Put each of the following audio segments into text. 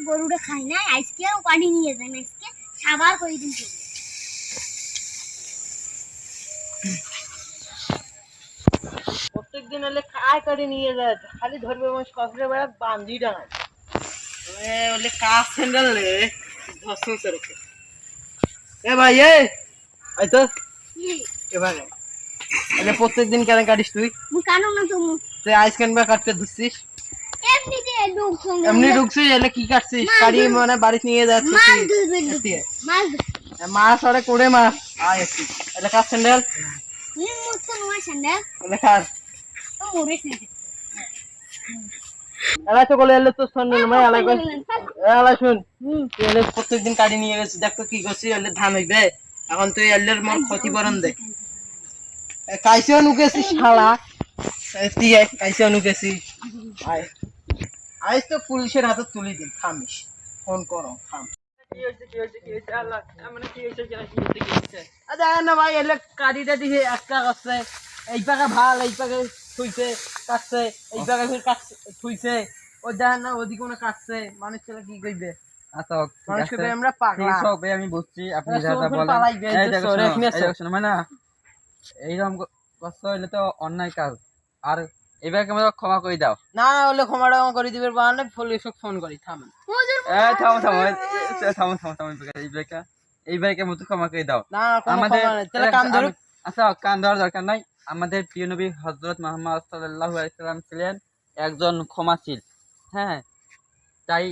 গরুটা খাই না আজকেও কাটি নিয়ে যাই না আজকে সাবার করে দিন প্রত্যেকদিন হলে কায় কাটি নিয়ে যায় খালি ধরবে মানুষ কখনো বেড়া বান্দি ডাঙায় বলে কাজ স্যান্ডেল রে ধস রেখে এ ভাই এই তো এবারে আরে প্রত্যেকদিন কেন কাটিস তুই কানো না তুমি তুই আইস কেন বা কাটতে দিছিস এমনি ঢুকছিস এলে কি কাটছিস কাটি মানে বাড়ি নিয়ে যাচ্ছিস মাছ আরে কোড়ে মাছ আয় একটু এলে কাজ স্যান্ডেল এলে কার এলা তো বলে এলে তো স্যান্ডেল মাই আলাই কই এলা শুন তুই এলে প্রত্যেকদিন কাটি নিয়ে গেছিস দেখ তো কি করছিস এলে ধান হইবে এখন তুই এলের মোর ক্ষতিপূরণ দে কাইছে নুকেছিস শালা তুই কাইছে নুকেছিস আয় আজ তো পুলিশের হাতে তুলে দিন থামিস ফোন করো থাম কি হয়েছে আল্লাহ মানে কি হয়েছে না ভাই এলে কাটিটা দিয়ে একটা করছে এই পাকে ভাল এই পাকে থুইছে কাটছে এই পাকে ফির কাটছে থুইছে ও দেখেন না ওদিকে কোনো কাটছে মানুষ ছেলে কি কইবে আচ্ছা মানুষ কইবে আমরা পাগলা সব আমি বুঝছি আপনি যা বলেন এই দেখো মানে এইরকম কষ্ট হইলে তো অন্যায় কাজ আর এবারকে আমাদের ক্ষমা করে দাও না হলে ক্ষমাটা করে দিবে বাহানে পুলিশকে ফোন করি থামেন থামো এইবারকে মতো ক্ষমা করে দাও না আমাদের তাহলে কান ধরো আচ্ছা কান ধরার দরকার নাই আমাদের প্রিয় নবী হযরত মুহাম্মদ সাল্লাল্লাহু আলাইহি সাল্লাম ছিলেন একজন ক্ষমাশীল হ্যাঁ তাই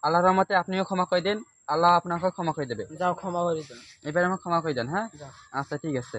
আল্লাহর রহমতে আপনিও ক্ষমা করে দেন আল্লাহ আপনাকে ক্ষমা করে দেবে যাও ক্ষমা করে দেন এবারে আমাকে ক্ষমা করে দেন হ্যাঁ আচ্ছা ঠিক আছে